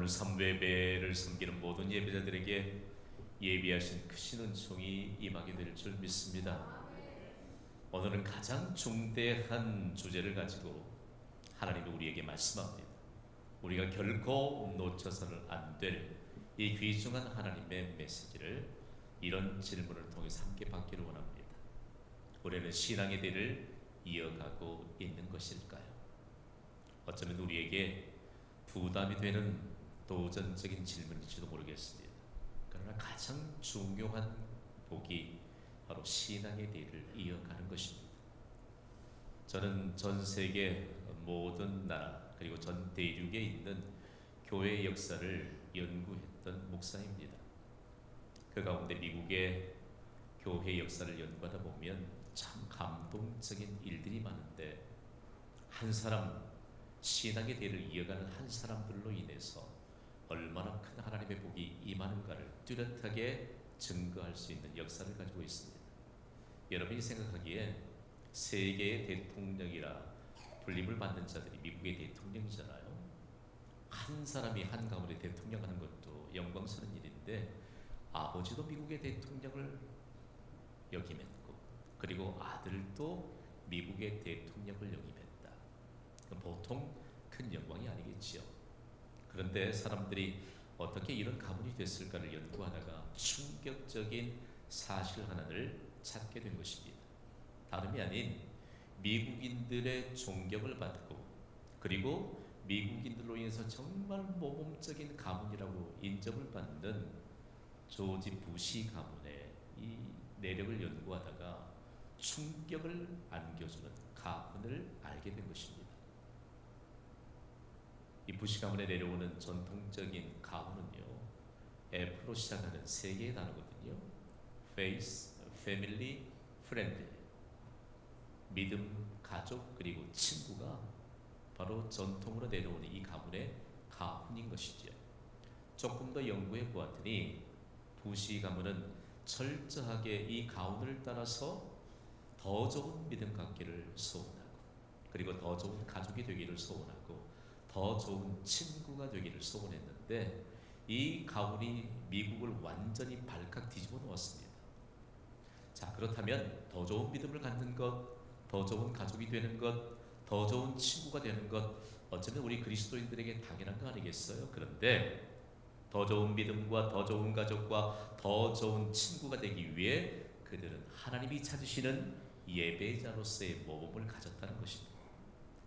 오늘 3예배를 섬기는 모든 예배자들에게 예비하신 크신 은총이 임하게 될 줄 믿습니다. 오늘은 가장 중대한 주제를 가지고 하나님이 우리에게 말씀합니다. 우리가 결코 놓쳐서는 안 될 이 귀중한 하나님의 메시지를 이런 질문을 통해서 함께 받기를 원합니다. 우리는 신앙의 길을 이어가고 있는 것일까요? 어쩌면 우리에게 부담이 되는 도전적인 질문일지도 모르겠습니다. 그러나 가장 중요한 복이 바로 신앙의 길을 이어가는 것입니다. 저는 전 세계 모든 나라 그리고 전 대륙에 있는 교회의 역사를 연구했던 목사입니다. 그 가운데 미국의 교회 역사를 연구하다 보면 참 감동적인 일들이 많은데, 한 사람, 신앙의 대를 이어가는 한 사람들로 인해서 얼마나 큰 하나님의 복이 임하는가를 뚜렷하게 증거할 수 있는 역사를 가지고 있습니다. 여러분이 생각하기에 세계의 대통령이라 불림을 받는 자들이 미국의 대통령이잖아요. 한 사람이 한 가문의 대통령 하는 것도 영광스러운 일인데, 아버지도 미국의 대통령을 역임했고, 그리고 아들도 미국의 대통령을 역임했다. 보통 큰 영광이 아니겠지요. 그런데 사람들이 어떻게 이런 가문이 됐을까를 연구하다가 충격적인 사실 하나를 찾게 된 것입니다. 다름이 아닌 미국인들의 존경을 받고, 그리고 미국인들로 인해서 정말 모범적인 가문이라고 인정을 받는 조지 부시 가문의 이 내력을 연구하다가 충격을 안겨주는 가문을 알게 된 것입니다. 이 부시 가문에 내려오는 전통적인 가문은요, F로 시작하는 세 개의 단어거든요. Faith, Family, Friend. 믿음, 가족, 그리고 친구가 바로 전통으로 내려오는 이 가문의 가훈인 것이죠. 조금 더 연구해 보았더니 부시 가문은 철저하게 이 가훈을 따라서 더 좋은 믿음 갖기를 소원하고, 그리고 더 좋은 가족이 되기를 소원하고, 더 좋은 친구가 되기를 소원했는데, 이 가훈이 미국을 완전히 발칵 뒤집어 놓았습니다. 자, 그렇다면 더 좋은 믿음을 갖는 것, 더 좋은 가족이 되는 것, 더 좋은 친구가 되는 것, 어쩌면 우리 그리스도인들에게 당연한 거 아니겠어요? 그런데 더 좋은 믿음과 더 좋은 가족과 더 좋은 친구가 되기 위해 그들은 하나님이 찾으시는 예배자로서의 모범을 가졌다는 것입니다.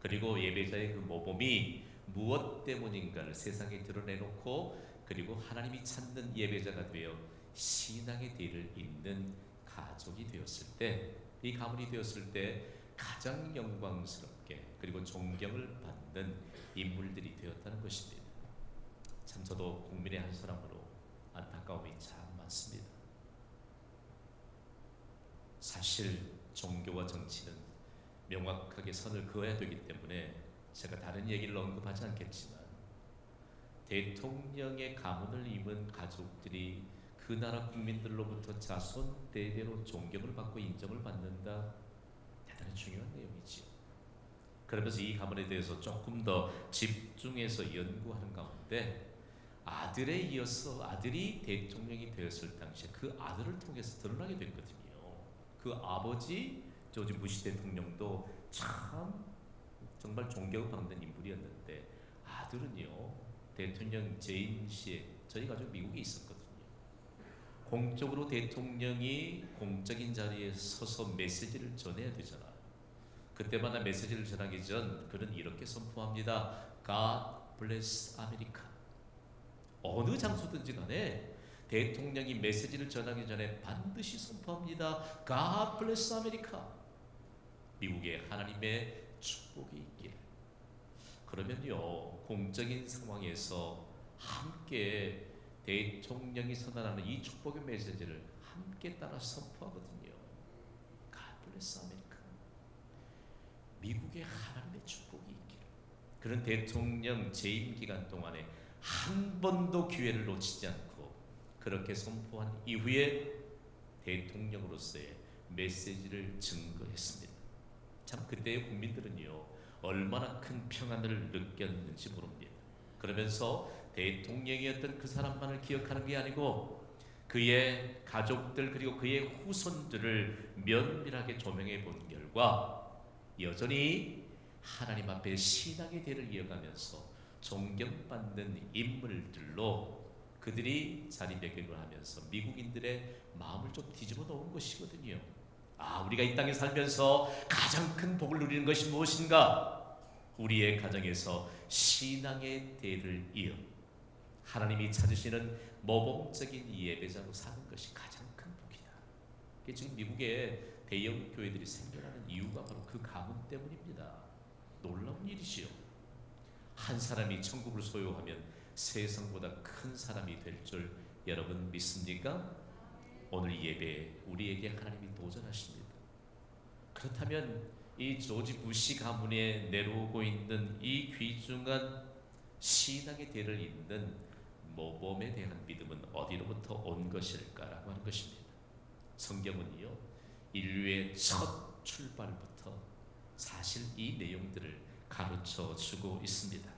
그리고 예배자의 그 모범이 무엇 때문인가를 세상에 드러내놓고, 그리고 하나님이 찾는 예배자가 되어 신앙의 뒤를 잇는 가족이 되었을 때, 이 가문이 되었을 때 가장 영광스럽게 그리고 존경을 받는 인물들이 되었다는 것입니다. 참 저도 국민의 한 사람으로 안타까움이 참 많습니다. 사실 종교와 정치는 명확하게 선을 그어야 되기 때문에 제가 다른 얘기를 언급하지 않겠지만, 대통령의 가문을 입은 가족들이 그 나라 국민들로부터 자손 대대로 존경을 받고 인정을 받는다, 대단히 중요한 내용이지요. 그러면서 이 가문에 대해서 조금 더 집중해서 연구하는 가운데, 아들에 이어서 아들이 대통령이 되었을 당시에 그 아들을 통해서 드러나게 됐거든요. 그 아버지 조지 부시 대통령도 참 정말 존경받는 인물이었는데, 아들은요, 대통령 재임 시에 저희 가족 미국에 있었거든요. 공적으로 대통령이 공적인 자리에 서서 메시지를 전해야 되잖아요. 그때마다 메시지를 전하기 전 그는 이렇게 선포합니다. God bless America. 어느 장소든지 간에 대통령이 메시지를 전하기 전에 반드시 선포합니다. God bless America. 미국에 하나님의 축복이 있기를. 그러면요, 공적인 상황에서 함께 대통령이 선언하는 이 축복의 메시지를 함께 따라 선포하거든요. God bless America. 미국에 하나님의 축복이 있기를. 그런 대통령 재임 기간 동안에 한 번도 기회를 놓치지 않고 그렇게 선포한 이후에 대통령으로서의 메시지를 증거했습니다. 참 그때의 국민들은요, 얼마나 큰 평안을 느꼈는지 모릅니다. 그러면서 대통령이었던 그 사람만을 기억하는 게 아니고 그의 가족들 그리고 그의 후손들을 면밀하게 조명해 본 결과 여전히 하나님 앞에 신앙의 대를 이어가면서 존경받는 인물들로 그들이 자리매김을 하면서 미국인들의 마음을 좀 뒤집어 놓은 것이거든요. 우리가 이 땅에 살면서 가장 큰 복을 누리는 것이 무엇인가? 우리의 가정에서 신앙의 대를 이어 하나님이 찾으시는 모범적인 예배자로 사는 것이 가장 큰 복이다. 지금 미국에 대형 교회들이 생겨나는 이유가 바로 그 가문 때문입니다. 놀라운 일이지요. 한 사람이 천국을 소유하면 세상보다 큰 사람이 될 줄 여러분 믿습니까? 오늘 예배에 우리에게 하나님이 도전하십니다. 그렇다면 이 조지 부시 가문에 내려오고 있는 이 귀중한 신앙의 대를 잇는 모범에 대한 믿음은 어디로부터 온 것일까라고 하는 것입니다. 성경은요, 인류의 첫 출발부터 사실 이 내용들을 가르쳐 주고 있습니다.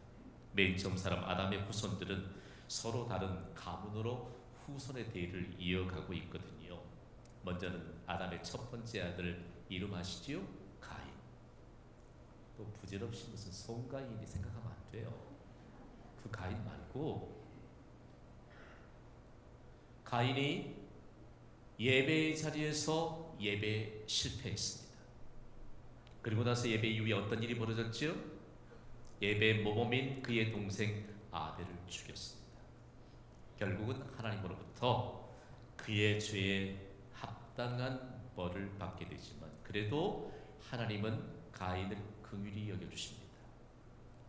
맨 처음 사람 아담의 후손들은 서로 다른 가문으로 후손의 대를 이어가고 있거든요. 먼저는 아담의 첫 번째 아들 이름 아시지요? 가인. 또 부질없이 무슨 송가인이 생각하면 안 돼요. 그 가인 말고 가인이 예배의 자리에서 예배 실패했습니다. 그리고 나서 예배 이후에 어떤 일이 벌어졌죠? 예배의 모범인 그의 동생 아벨을 죽였습니다. 결국은 하나님으로부터 그의 죄에 합당한 벌을 받게 되지만 그래도 하나님은 가인을 긍휼히 여겨주십니다.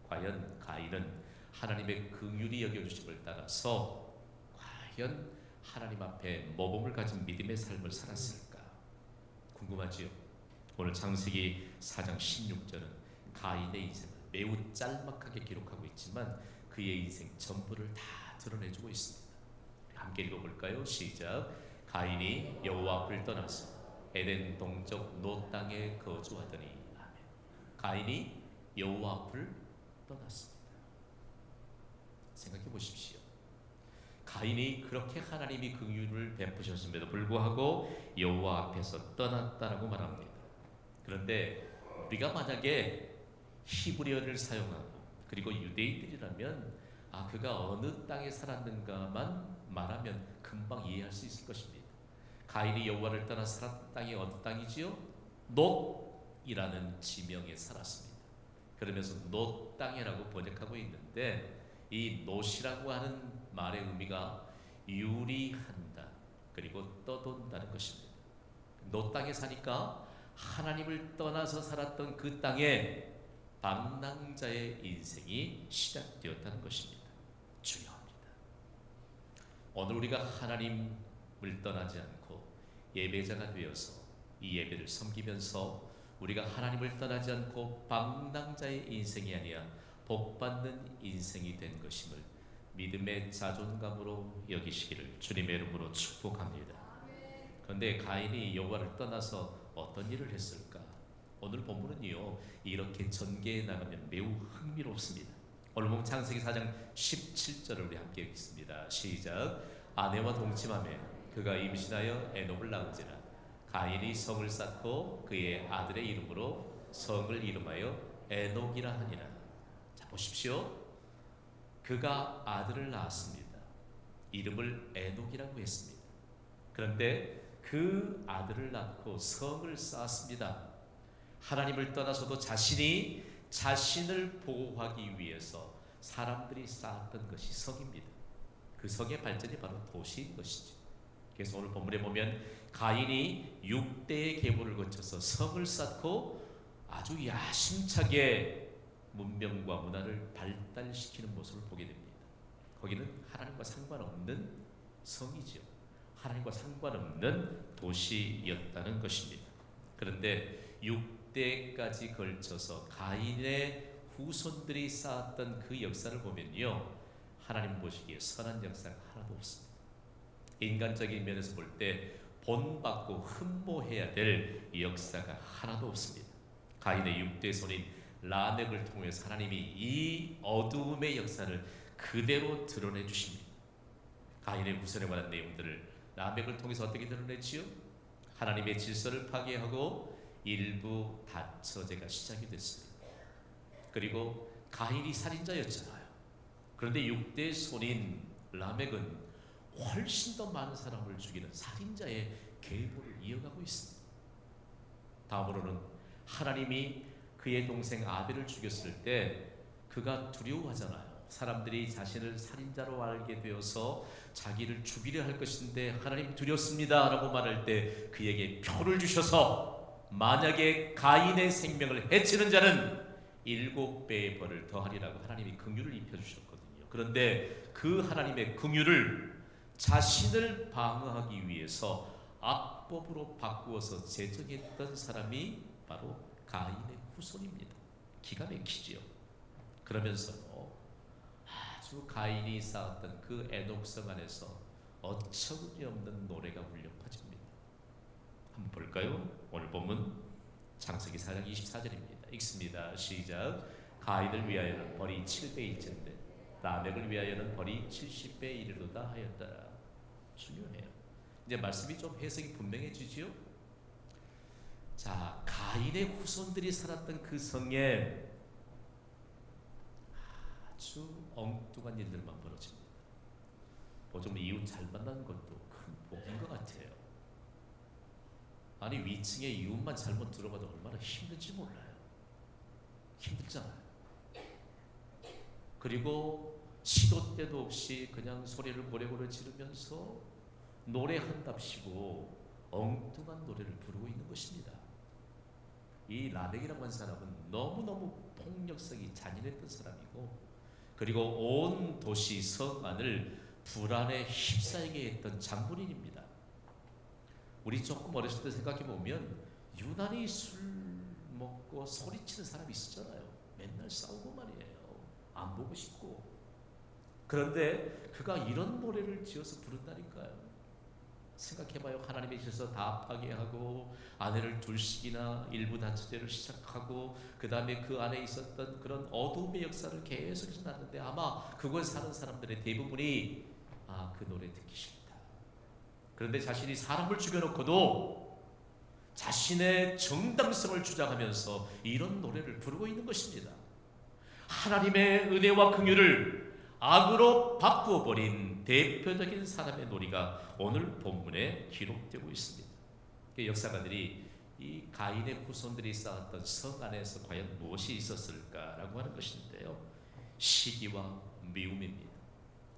과연 가인은 하나님의 긍휼히 여겨주심을 따라서 과연 하나님 앞에 모범을 가진 믿음의 삶을 살았을까? 궁금하지요? 오늘 창세기 4장 16절은 가인의 인생을 매우 짤막하게 기록하고 있지만 그의 인생 전부를 다 드러내주고 있습니다. 함께 읽어볼까요? 시작. 가인이 여호와 앞을 떠나서 에덴 동쪽 노 땅에 거주하더니. 아멘. 가인이 여호와 앞을 떠났습니다. 생각해 보십시오. 가인이 그렇게 하나님이 긍휼을 베푸셨음에도 불구하고 여호와 앞에서 떠났다라고 말합니다. 그런데 우리가 만약에 히브리어를 사용하고 그리고 유대인들이라면 그가 어느 땅에 살았는가만 말하면 금방 이해할 수 있을 것입니다. 가인이 여호와를 떠나 살았던 땅이 어느 땅이지요? 놋이라는 지명에 살았습니다. 그러면서 놋 땅이라고 번역하고 있는데 이 놋이라고 하는 말의 의미가 유리한다 그리고 떠돈다는 것입니다. 놋 땅에 사니까 하나님을 떠나서 살았던 그 땅에 방랑자의 인생이 시작되었다는 것입니다. 중요합니다. 오늘 우리가 하나님을 떠나지 않고 예배자가 되어서 이 예배를 섬기면서 우리가 하나님을 떠나지 않고 방랑자의 인생이 아니라 복받는 인생이 된 것임을 믿음의 자존감으로 여기시기를 주님의 이름으로 축복합니다. 그런데 가인이 여호와를 떠나서 어떤 일을 했을까? 오늘 본문은요 이렇게 전개해 나가면 매우 흥미롭습니다. 오늘 본 창세기 4장 17절을 우리 함께 읽겠습니다. 시작. 아내와 동침하며 그가 임신하여 에녹을 낳은지라. 가인이 성을 쌓고 그의 아들의 이름으로 성을 이름하여 에녹이라 하니라. 자 보십시오. 그가 아들을 낳았습니다. 이름을 에녹이라고 했습니다. 그런데 그 아들을 낳고 성을 쌓았습니다. 하나님을 떠나서도 자신이 자신을 보호하기 위해서 사람들이 쌓았던 것이 성입니다. 그 성의 발전이 바로 도시인 것이죠. 그래서 오늘 본문에 보면 가인이 6대의 계보를 거쳐서 성을 쌓고 아주 야심차게 문명과 문화를 발달시키는 모습을 보게 됩니다. 거기는 하나님과 상관없는 성이죠. 하나님과 상관없는 도시였다는 것입니다. 그런데 6대까지 걸쳐서 가인의 후손들이 쌓았던 그 역사를 보면요 하나님 보시기에 선한 역사가 하나도 없습니다. 인간적인 면에서 볼 때 본받고 흠모해야 될 역사가 하나도 없습니다. 가인의 6대 손인 라멕을 통해서 하나님이 이 어두움의 역사를 그대로 드러내 주십니다. 가인의 후손에 관한 내용들을 라멕을 통해서 어떻게 드러냈지요? 하나님의 질서를 파괴하고 일부 다처제가 시작이 됐어요. 그리고 가인이 살인자였잖아요. 그런데 6대 손인 라멕은 훨씬 더 많은 사람을 죽이는 살인자의 계보를 이어가고 있습니다. 다음으로는 하나님이 그의 동생 아벨을 죽였을 때 그가 두려워하잖아요. 사람들이 자신을 살인자로 알게 되어서 자기를 죽이려 할 것인데 하나님 두렵습니다 라고 말할 때 그에게 표를 주셔서 만약에 가인의 생명을 해치는 자는 7배의 벌을 더하리라고 하나님이 긍휼을 입혀주셨거든요. 그런데 그 하나님의 긍휼을 자신을 방어하기 위해서 악법으로 바꾸어서 제정했던 사람이 바로 가인의 후손입니다. 기가 막히지요. 그러면서 아주 가인이 쌓았던 그 에녹성 안에서 어처구니 없는 노래가 울려 퍼집니다. 한번 볼까요? 오늘 본문 창세기 4장 24절입니다. 읽습니다. 시작. 가인을 위하여는 벌이 7배일진데 라멕을 위하여는 벌이 70배에 이르도다 하였더라. 중요해요. 이제 말씀이 좀 해석이 분명해지지요. 자, 가인의 후손들이 살았던 그 성에 아주 엉뚱한 일들만 벌어집니다. 보통 이웃 잘 만나는 것도 큰 복인 것 같아요. 아니 위층에 이웃만 잘못 들어봐도 얼마나 힘든지 몰라요. 힘들잖아요. 그리고 시도 때도 없이 그냥 소리를 고래고래 지르면서 노래한답시고 엉뚱한 노래를 부르고 있는 것입니다. 이 라멕이라고 하는 사람은 너무너무 폭력성이 잔인했던 사람이고, 그리고 온 도시 성 안을 불안에 휩싸이게 했던 장본인입니다. 우리 조금 어렸을 때 생각해 보면 유난히 술 먹고 소리치는 사람이 있었잖아요. 맨날 싸우고 말이에요. 안 보고 싶고. 그런데 그가 이런 노래를 지어서 부른다니까요. 생각해봐요. 하나님의 질서 다 파괴하고 아내를 둘씩이나 일부 다처제를 시작하고 그 다음에 그 안에 있었던 그런 어둠의 역사를 계속 지났는데 아마 그걸 사는 사람들의 대부분이 그 노래 듣기 싫다. 그런데 자신이 사람을 죽여놓고도 자신의 정당성을 주장하면서 이런 노래를 부르고 있는 것입니다. 하나님의 은혜와 긍휼을 악으로 바꾸어버린 대표적인 사람의 놀이가 오늘 본문에 기록되고 있습니다. 역사가들이 이 가인의 후손들이 쌓았던 성 안에서 과연 무엇이 있었을까라고 하는 것인데요. 시기와 미움입니다.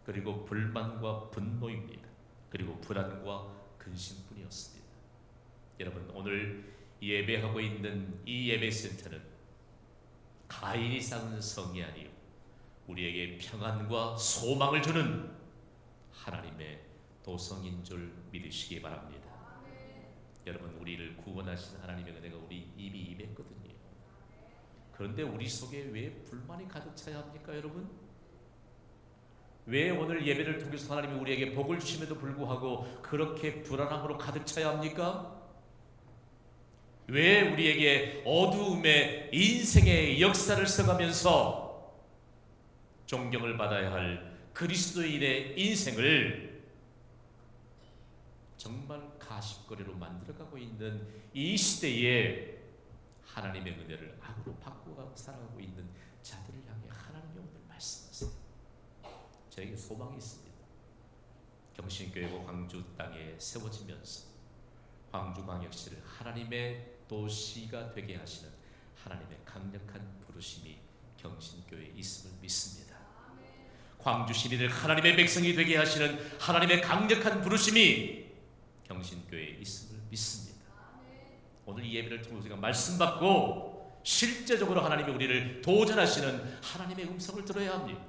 그리고 불만과 분노입니다. 그리고 불안과 근심뿐이었습니다. 여러분, 오늘 예배하고 있는 이 예배센터는 가인이 쌓은 성이 아니요 우리에게 평안과 소망을 주는 하나님의 도성인 줄 믿으시기 바랍니다. 여러분, 우리를 구원하신 하나님의 은혜가 우리 이미 임했거든요. 그런데 우리 속에 왜 불만이 가득 차야 합니까, 여러분? 왜 오늘 예배를 통해서 하나님이 우리에게 복을 주심에도 불구하고 그렇게 불안함으로 가득 차야 합니까? 왜 우리에게 어두움의 인생의 역사를 써가면서 존경을 받아야 할 그리스도인의 인생을 정말 가십거리로 만들어가고 있는 이 시대에 하나님의 은혜를 악으로 바꾸어 살아가고 있는 자들을 향해 하나님이 오늘 말씀하세요. 저에게 소망이 있습니다. 경신교회가 광주 땅에 세워지면서 광주광역시를 하나님의 도시가 되게 하시는 하나님의 강력한 부르심이 경신교회에 있음을 믿습니다. 광주 시민을 하나님의 백성이 되게 하시는 하나님의 강력한 부르심이 경신교회에 있음을 믿습니다. 오늘 이 예배를 통해서 우리가 말씀 받고 실제적으로 하나님이 우리를 도전하시는 하나님의 음성을 들어야 합니다.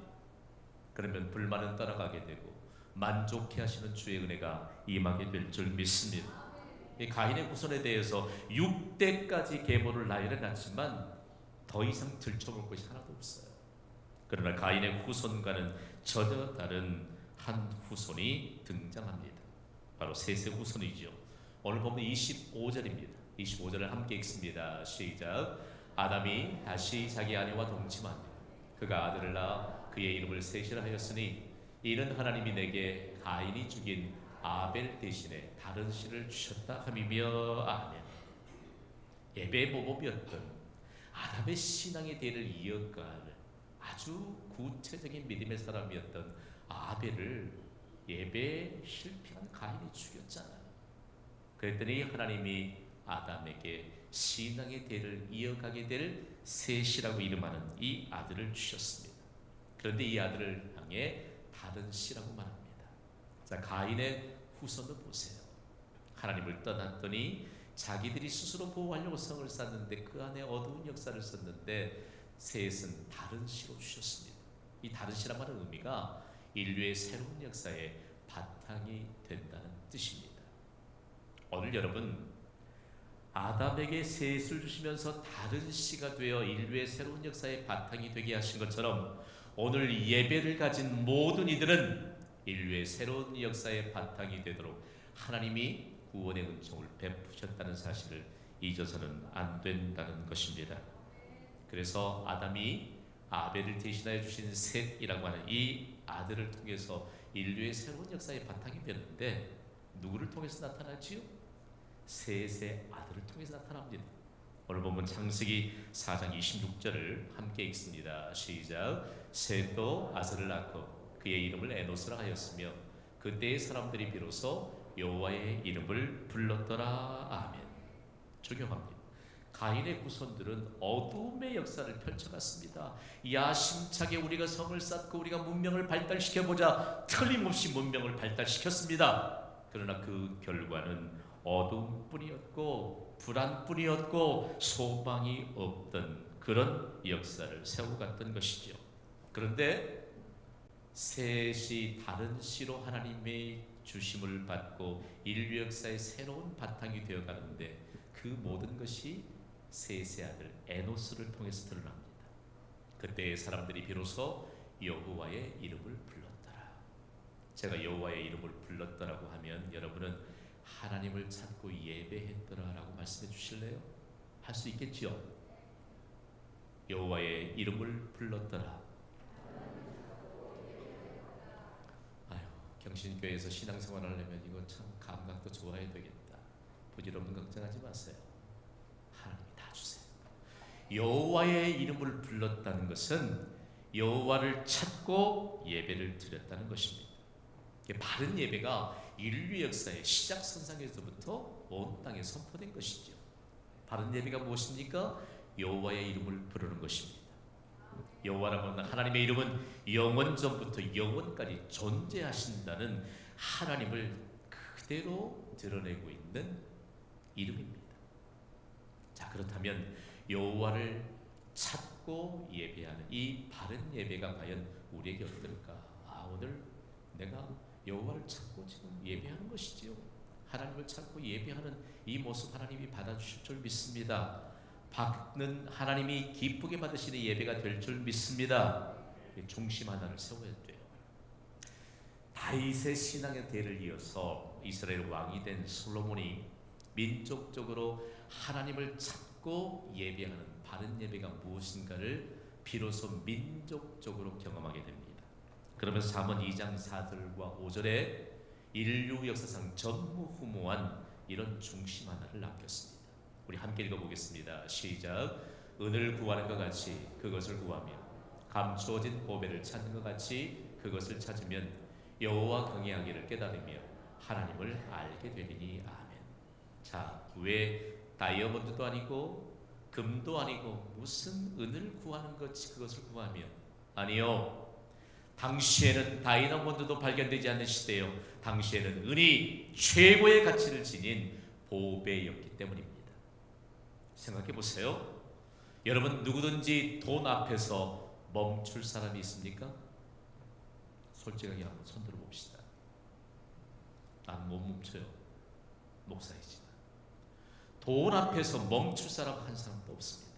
그러면 불만은 떠나가게 되고 만족해 하시는 주의 은혜가 임하게 될 줄 믿습니다. 이 가인의 후손에 대해서 6대까지 계보를 나열해놨지만 더 이상 들춰볼 것이 하나도 없어요. 그러나 가인의 후손과는 전혀 다른 한 후손이 등장합니다. 바로 셋의 후손이죠. 오늘 보면 25절입니다. 25절을 함께 읽습니다. 시작. 아담이 다시 자기 아내와 동침하니 그가 아들을 낳아 그의 이름을 셋이라 하였으니 이는 하나님이 내게 가인이 죽인 아벨 대신에 다른 씨를 주셨다 함이며. 아멘. 예배의 모범이었던 아담의 신앙의 대를 이어갈 아주 구체적인 믿음의 사람이었던 아벨을 예배에 실패한 가인이 죽였잖아요. 그랬더니 하나님이 아담에게 신앙의 대를 이어가게 될 셋이라고 이름하는 이 아들을 주셨습니다. 그런데 이 아들을 향해 다른 씨라고 말합니다. 자, 가인의 후손을 보세요. 하나님을 떠났더니 자기들이 스스로 보호하려고 성을 쌓는데 그 안에 어두운 역사를 썼는데 셋은 다른 씨로 주셨습니다. 이 다른 씨란 말의 의미가 인류의 새로운 역사의 바탕이 된다는 뜻입니다. 오늘 여러분, 아담에게 셋을 주시면서 다른 씨가 되어 인류의 새로운 역사의 바탕이 되게 하신 것처럼 오늘 예배를 가진 모든 이들은 인류의 새로운 역사의 바탕이 되도록 하나님이 구원의 은총을 베푸셨다는 사실을 잊어서는 안 된다는 것입니다. 그래서 아담이 아벨을 대신하여 주신 셋이라고 하는 이 아들을 통해서 인류의 새로운 역사의 바탕이 되는데 누구를 통해서 나타나지요? 셋의 아들을 통해서 나타납니다. 오늘 보면 창세기 4장 26절을 함께 읽습니다. 시작. 셋도 아들을 낳고 그의 이름을 에노스라 하였으며 그때의 사람들이 비로소 여호와의 이름을 불렀더라. 아멘. 중요합니다. 가인의 후손들은 어둠의 역사를 펼쳐갔습니다. 야심차게 우리가 성을 쌓고 우리가 문명을 발달시켜보자 틀림없이 문명을 발달시켰습니다. 그러나 그 결과는 어둠뿐이었고 불안뿐이었고 소망이 없던 그런 역사를 세워갔던 것이죠. 그런데 셋이 다른 씨로 하나님의 주심을 받고 인류 역사의 새로운 바탕이 되어가는데 그 모든 것이 셋의 아들 에노스를 통해서 드러납니다. 그때 사람들이 비로소 여호와의 이름을 불렀더라. 제가 여호와의 이름을 불렀더라고 하면 여러분은 하나님을 찾고 예배했더라라고 말씀해 주실래요? 할 수 있겠지요? 여호와의 이름을 불렀더라. 아유, 경신교회에서 신앙생활을 하려면 이거 참 감각도 좋아야 되겠다. 부질없는 걱정하지 마세요. 하나님이 다 주세요. 여호와의 이름을 불렀다는 것은 여호와를 찾고 예배를 드렸다는 것입니다. 바른 예배가 인류 역사의 시작선상에서부터 온 땅에 선포된 것이죠. 바른 예배가 무엇입니까? 여호와의 이름을 부르는 것입니다. 여호와라는 하나님의 이름은 영원 전부터 영원까지 존재하신다는 하나님을 그대로 드러내고 있는 이름입니다. 자, 그렇다면 여호와를 찾고 예배하는 이 바른 예배가 과연 우리에게 어떨까? 오늘 내가 여호와를 찾고 지금 예배하는 것이지요. 하나님을 찾고 예배하는 이 모습 하나님이 받아주실 줄 믿습니다. 받는 하나님이 기쁘게 받으시는 예배가 될 줄 믿습니다. 중심 하나를 세워야 돼요. 다윗의 신앙의 대를 이어서 이스라엘 왕이 된 솔로몬이 민족적으로 하나님을 찾고 예배하는 바른 예배가 무엇인가를 비로소 민족적으로 경험하게 됩니다. 그러면서 잠언 2장 4절과 5절에 인류 역사상 전무후무한 이런 중심 하나를 남겼습니다. 우리 함께 읽어보겠습니다. 시작. 은을 구하는 것 같이 그것을 구하며 감추어진 보배를 찾는 것 같이 그것을 찾으면 여호와 경외하기를 깨달으며 하나님을 알게 되리니. 아멘. 자, 왜 다이아몬드도 아니고 금도 아니고 무슨 은을 구하는 것이 그것을 구하며? 아니요. 당시에는 다이아몬드도 발견되지 않는 시대요. 당시에는 은이 최고의 가치를 지닌 보배였기 때문입니다. 생각해 보세요. 여러분, 누구든지 돈 앞에서 멈출 사람이 있습니까? 솔직하게 한번 손 들어봅시다. 난 못 멈춰요. 목사이지만. 돈 앞에서 멈출 사람 한 사람도 없습니다.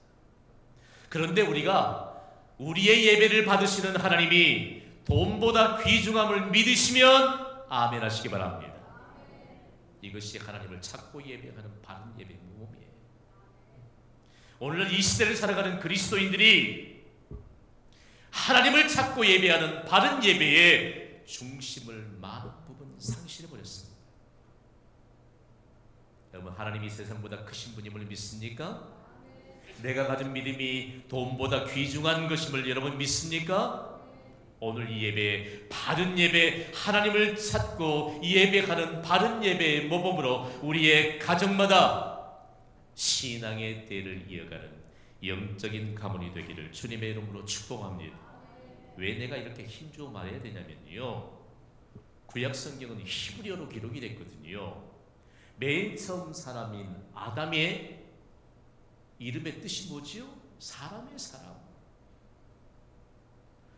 그런데 우리가 우리의 예배를 받으시는 하나님이 돈보다 귀중함을 믿으시면 아멘 하시기 바랍니다. 이것이 하나님을 찾고 예배하는 바른 예배의 모범이에요. 오늘날 이 시대를 살아가는 그리스도인들이 하나님을 찾고 예배하는 바른 예배의 중심을 많은 부분 상실해버렸습니다. 여러분, 하나님이 세상보다 크신 분임을 믿습니까? 내가 가진 믿음이 돈보다 귀중한 것임을 여러분 믿습니까? 오늘 이 예배, 바른 예배, 하나님을 찾고 예배하는 바른 예배의 모범으로 우리의 가정마다 신앙의 대를 이어가는 영적인 가문이 되기를 주님의 이름으로 축복합니다. 왜 내가 이렇게 힘주어 말해야 되냐면요, 구약 성경은 히브리어로 기록이 됐거든요. 맨 처음 사람인 아담의 이름의 뜻이 뭐지요? 사람의 사람.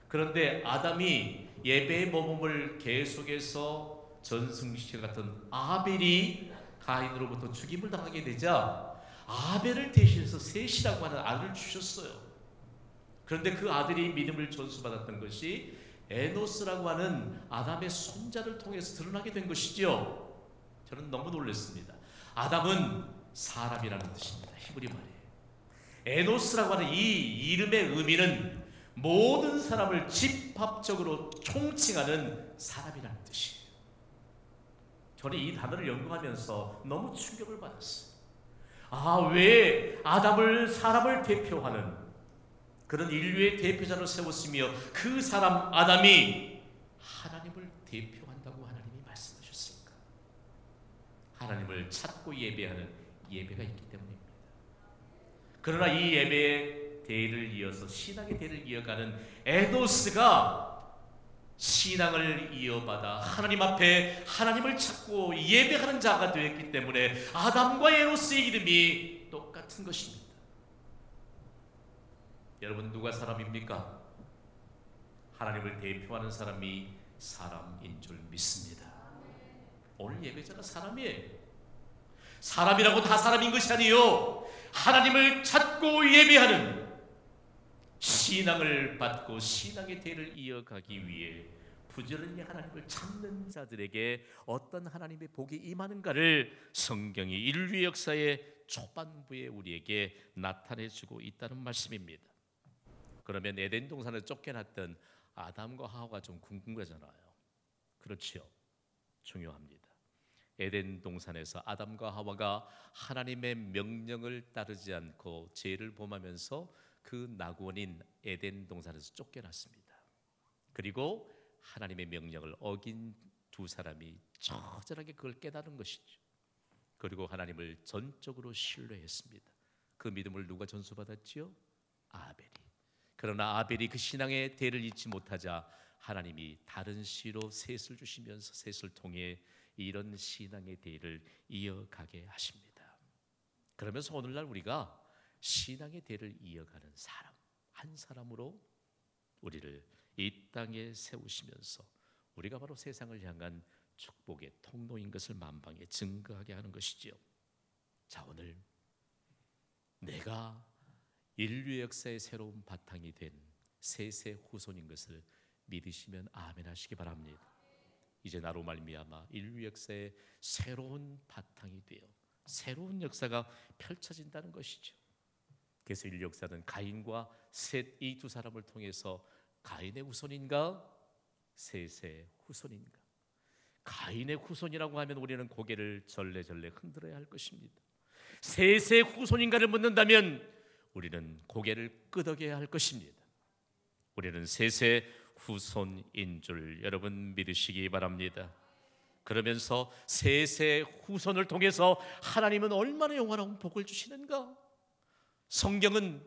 그런데 아담이 예배의 모범을 계속해서 전승시켜 같은 아벨이 가인으로부터 죽임을 당하게 되자 아벨을 대신해서 셋이라고 하는 아들을 주셨어요. 그런데 그 아들이 믿음을 전수받았던 것이 에노스라고 하는 아담의 손자를 통해서 드러나게 된 것이죠. 저는 너무 놀랐습니다. 아담은 사람이라는 뜻입니다. 히브리 말이에요. 에노스라고 하는 이 이름의 의미는 모든 사람을 집합적으로 총칭하는 사람이라는 뜻이에요. 저는 이 단어를 연구하면서 너무 충격을 받았어요. 왜 아담을, 사람을 대표하는 그런 인류의 대표자로 세웠으며 그 사람 아담이 하나님을 대표한다고 하나님이 말씀하셨습니까? 하나님을 찾고 예배하는 예배가 있기 때문입니다. 그러나 이 예배의 대를 이어서 신앙의 대를 이어가는 에노스가 신앙을 이어받아 하나님 앞에 하나님을 찾고 예배하는 자가 되었기 때문에 아담과 에노스의 이름이 똑같은 것입니다. 여러분, 누가 사람입니까? 하나님을 대표하는 사람이 사람인 줄 믿습니다. 오늘 예배자가 사람이에요. 사람이라고 다 사람인 것이 아니요, 하나님을 찾고 예배하는, 신앙을 받고 신앙의 대를 이어가기 위해 부지런히 하나님을 찾는 자들에게 어떤 하나님의 복이 임하는가를 성경이 인류의 역사의 초반부에 우리에게 나타내주고 있다는 말씀입니다. 그러면 에덴 동산에 쫓겨났던 아담과 하와가 좀 궁금하잖아요. 그렇죠? 중요합니다. 에덴 동산에서 아담과 하와가 하나님의 명령을 따르지 않고 죄를 범하면서 그 낙원인 에덴 동산에서 쫓겨났습니다. 그리고 하나님의 명령을 어긴 두 사람이 처절하게 그걸 깨달은 것이죠. 그리고 하나님을 전적으로 신뢰했습니다. 그 믿음을 누가 전수받았지요? 아벨이. 그러나 아벨이 그 신앙의 대를 잊지 못하자 하나님이 다른 씨로 셋을 주시면서 셋을 통해 이런 신앙의 대를 이어가게 하십니다. 그러면서 오늘날 우리가 신앙의 대를 이어가는 사람, 한 사람으로 우리를 이 땅에 세우시면서 우리가 바로 세상을 향한 축복의 통로인 것을 만방에 증거하게 하는 것이지요. 자, 오늘 내가 인류의 역사의 새로운 바탕이 된 셋의 후손인 것을 믿으시면 아멘 하시기 바랍니다. 이제 나로 말미암아 인류 역사의 새로운 바탕이 되어 새로운 역사가 펼쳐진다는 것이죠. 그래서 인류 역사는 가인과 셋, 이 두 사람을 통해서 가인의 후손인가 셋의 후손인가? 가인의 후손이라고 하면 우리는 고개를 절레절레 흔들어야 할 것입니다. 셋의 후손인가를 묻는다면 우리는 고개를 끄덕여야 할 것입니다. 우리는 셋의 후손인 줄 여러분 믿으시기 바랍니다. 그러면서 셋의 후손을 통해서 하나님은 얼마나 영원한 복을 주시는가? 성경은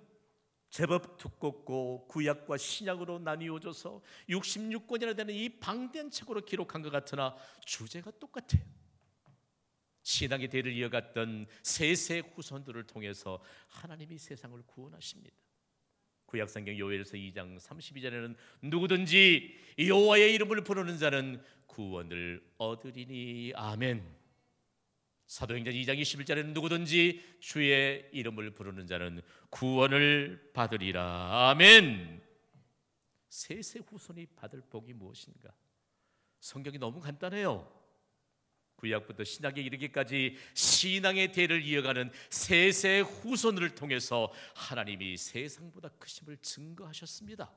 제법 두껍고 구약과 신약으로 나뉘어져서 66권이나 되는 이 방대한 책으로 기록한 것 같으나 주제가 똑같아요. 신앙의 대를 이어갔던 셋의 후손들을 통해서 하나님이 세상을 구원하십니다. 구약성경 요엘서 2장 32절에는 누구든지 여호와의 이름을 부르는 자는 구원을 얻으리니 아멘. 사도행전 2장 21절에는 누구든지 주의 이름을 부르는 자는 구원을 받으리라 아멘. 셋의 후손이 받을 복이 무엇인가? 성경이 너무 간단해요. 구약부터 신약에 이르기까지 신앙의 대를 이어가는 셋의 후손을 통해서 하나님이 세상보다 크심을 증거하셨습니다.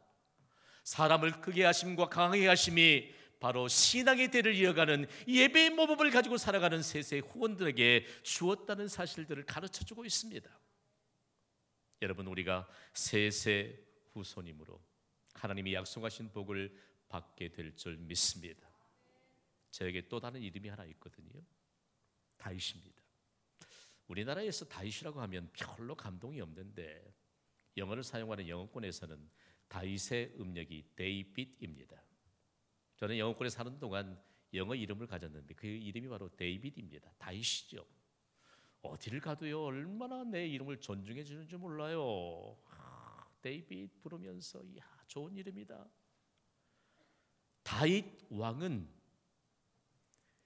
사람을 크게 하심과 강하게 하심이 바로 신앙의 대를 이어가는 예배의 모범을 가지고 살아가는 셋의 후원들에게 주었다는 사실들을 가르쳐주고 있습니다. 여러분, 우리가 셋의 후손이므로 하나님이 약속하신 복을 받게 될 줄 믿습니다. 저에게 또 다른 이름이 하나 있거든요. 다윗입니다. 우리나라에서 다윗이라고 하면 별로 감동이 없는데 영어를 사용하는 영어권에서는 다윗의 음력이 데이빗입니다. 저는 영어권에 사는 동안 영어 이름을 가졌는데 그 이름이 바로 데이빗입니다. 다윗이죠. 어디를 가도요 얼마나 내 이름을 존중해 주는지 몰라요. 데이빗 부르면서 이야 좋은 이름이다. 다윗 왕은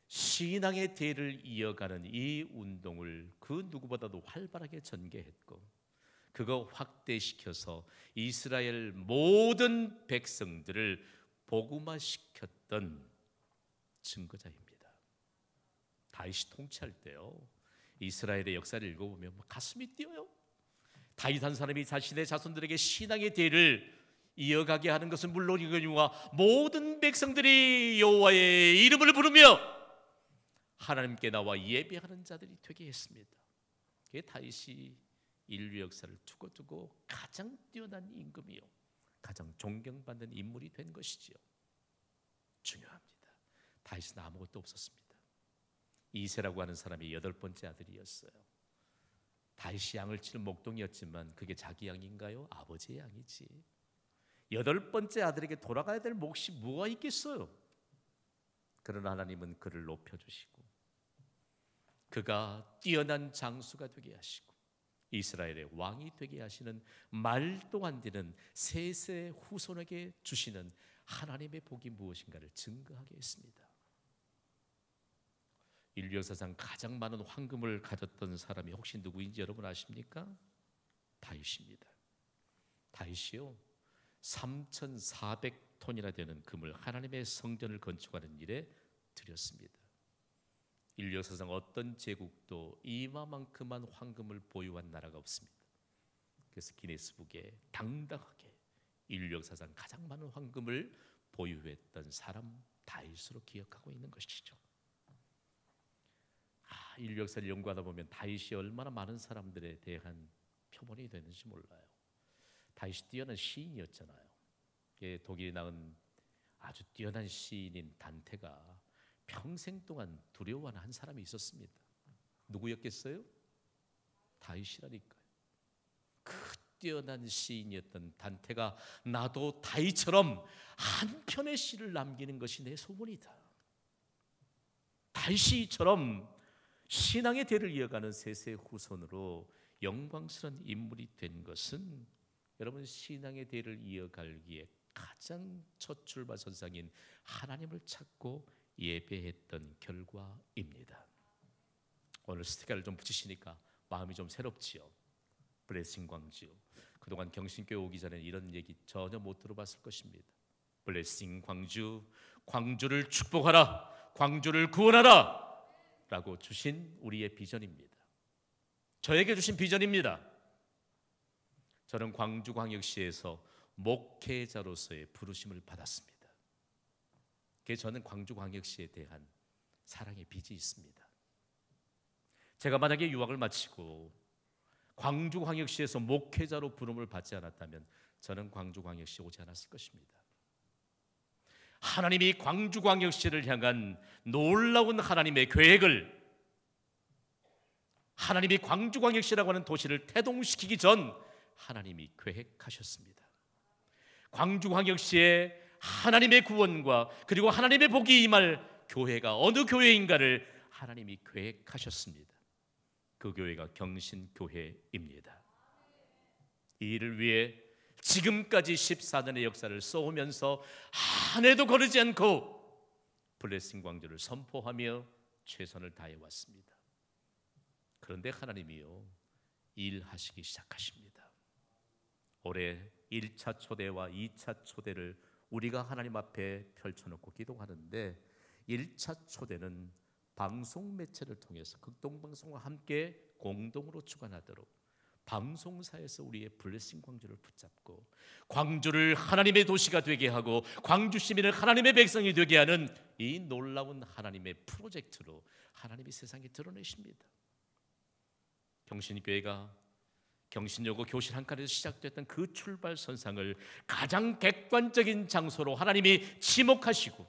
신앙의 대를 이어가는 이 운동을 그 누구보다도 활발하게 전개했고 그거 확대시켜서 이스라엘 모든 백성들을 복음화시켰던 증거자입니다. 다윗이 통치할 때요 이스라엘의 역사를 읽어보면 가슴이 뛰어요. 다윗 한 사람이 자신의 자손들에게 신앙의 대를 이어가게 하는 것은 물론이거니와 모든 백성들이 여호와의 이름을 부르며 하나님께 나와 예배하는 자들이 되게 했습니다. 그게 다윗이 인류 역사를 두고두고 가장 뛰어난 임금이요 가장 존경받는 인물이 된 것이지요. 중요합니다. 다윗은 아무것도 없었습니다. 이새라고 하는 사람이 8번째 아들이었어요. 다윗이 양을 치는 목동이었지만 그게 자기 양인가요? 아버지의 양이지. 8번째 아들에게 돌아가야 될 몫이 뭐가 있겠어요? 그러나 하나님은 그를 높여주시고 그가 뛰어난 장수가 되게 하시고 이스라엘의 왕이 되게 하시는 말도 안 되는 셋의 후손에게 주시는 하나님의 복이 무엇인가를 증거하게 했습니다. 인류 역사상 가장 많은 황금을 가졌던 사람이 혹시 누구인지 여러분 아십니까? 다윗입니다. 다윗이요 3,400톤이나 되는 금을 하나님의 성전을 건축하는 일에 들였습니다. 인류 역사상 어떤 제국도 이마만큼만 황금을 보유한 나라가 없습니다. 그래서 기네스북에 당당하게 인류 역사상 가장 많은 황금을 보유했던 사람 다윗으로 기억하고 있는 것이죠. 인류 역사를 연구하다 보면 다윗이 얼마나 많은 사람들에 대한 표본이 되는지 몰라요. 다윗이 뛰어난 시인이었잖아요. 독일에 낳은 아주 뛰어난 시인인 단테가 평생 동안 두려워하는 한 사람이 있었습니다. 누구였겠어요? 다윗이라니까요. 그 뛰어난 시인이었던 단테가 나도 다윗처럼 한 편의 시를 남기는 것이 내 소원이다. 다윗이처럼 신앙의 대를 이어가는 셋의 후손으로 영광스러운 인물이 된 것은 여러분 신앙의 대를 이어가기에 가장 첫 출발선상인 하나님을 찾고 예배했던 결과입니다. 오늘 스티커를 좀 붙이시니까 마음이 좀 새롭지요. 블레싱 광주. 그동안 경신교회 오기 전에 이런 얘기 전혀 못 들어봤을 것입니다. 블레싱 광주, 광주를 축복하라, 광주를 구원하라 라고 주신 우리의 비전입니다. 저에게 주신 비전입니다. 저는 광주광역시에서 목회자로서의 부르심을 받았습니다. 그래서 저는 광주광역시에 대한 사랑의 빚이 있습니다. 제가 만약에 유학을 마치고 광주광역시에서 목회자로 부름을 받지 않았다면 저는 광주광역시에 오지 않았을 것입니다. 하나님이 광주광역시를 향한 놀라운 하나님의 계획을 하나님이 광주광역시라고 하는 도시를 태동시키기 전 하나님이 계획하셨습니다. 광주광역시에 하나님의 구원과 그리고 하나님의 복이 임할 교회가 어느 교회인가를 하나님이 계획하셨습니다. 그 교회가 경신교회입니다. 이 일을 위해 지금까지 14년의 역사를 써오면서 한 해도 거르지 않고 블레싱 광주를 선포하며 최선을 다해왔습니다. 그런데 하나님이요 일하시기 시작하십니다. 올해 1차 초대와 2차 초대를 우리가 하나님 앞에 펼쳐놓고 기도하는데 1차 초대는 방송 매체를 통해서 극동방송과 함께 공동으로 주관하도록 방송사에서 우리의 블레싱 광주를 붙잡고 광주를 하나님의 도시가 되게 하고 광주 시민을 하나님의 백성이 되게 하는 이 놀라운 하나님의 프로젝트로 하나님이 세상에 드러내십니다. 경신교회가 경신여고 교실 한 칸에서 시작됐던 그 출발선상을 가장 객관적인 장소로 하나님이 지목하시고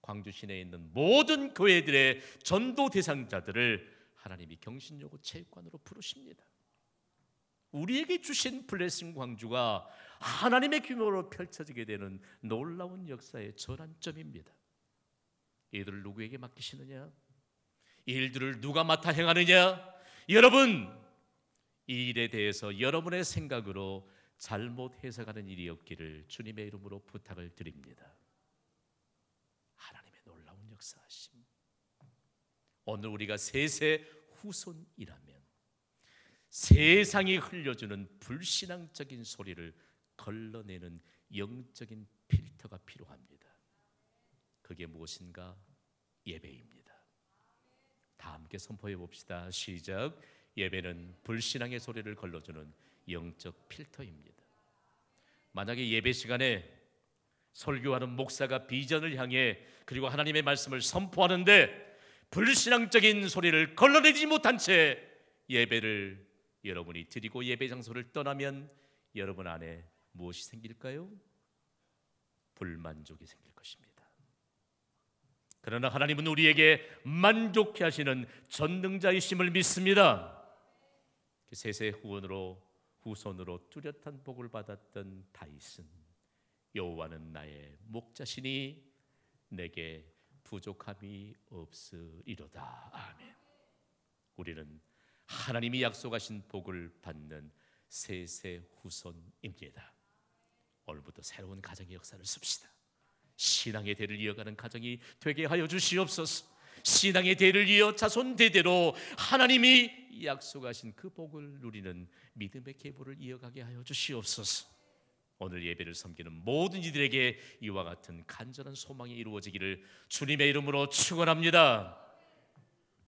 광주 시내에 있는 모든 교회들의 전도 대상자들을 하나님이 경신여고 체육관으로 부르십니다. 우리에게 주신 블레싱 광주가 하나님의 규모로 펼쳐지게 되는 놀라운 역사의 전환점입니다. 이들을 누구에게 맡기시느냐? 이 일들을 누가 맡아 행하느냐? 여러분, 이 일에 대해서 여러분의 생각으로 잘못 해석하는 일이 없기를 주님의 이름으로 부탁을 드립니다. 하나님의 놀라운 역사하심. 오늘 우리가 세세 후손이라면 세상이 흘려주는 불신앙적인 소리를 걸러내는 영적인 필터가 필요합니다. 그게 무엇인가? 예배입니다. 다 함께 선포해 봅시다. 시작. 예배는 불신앙의 소리를 걸러주는 영적 필터입니다. 만약에 예배 시간에 설교하는 목사가 비전을 향해 그리고 하나님의 말씀을 선포하는데 불신앙적인 소리를 걸러내지 못한 채 예배를 여러분이 드리고 예배 장소를 떠나면 여러분 안에 무엇이 생길까요? 불만족이 생길 것입니다. 그러나 하나님은 우리에게 만족해 하시는 전능자이심을 믿습니다. 세세 후손으로 뚜렷한 복을 받았던 다윗은 여호와는 나의 목자시니 내게 부족함이 없으리로다. 아멘. 우리는 하나님이 약속하신 복을 받는 세세 후손입니다. 오늘부터 새로운 가정의 역사를 씁시다. 신앙의 대를 이어가는 가정이 되게 하여 주시옵소서. 신앙의 대를 이어 자손 대대로 하나님이 약속하신 그 복을 누리는 믿음의 계보를 이어가게 하여 주시옵소서. 오늘 예배를 섬기는 모든 이들에게 이와 같은 간절한 소망이 이루어지기를 주님의 이름으로 축원합니다.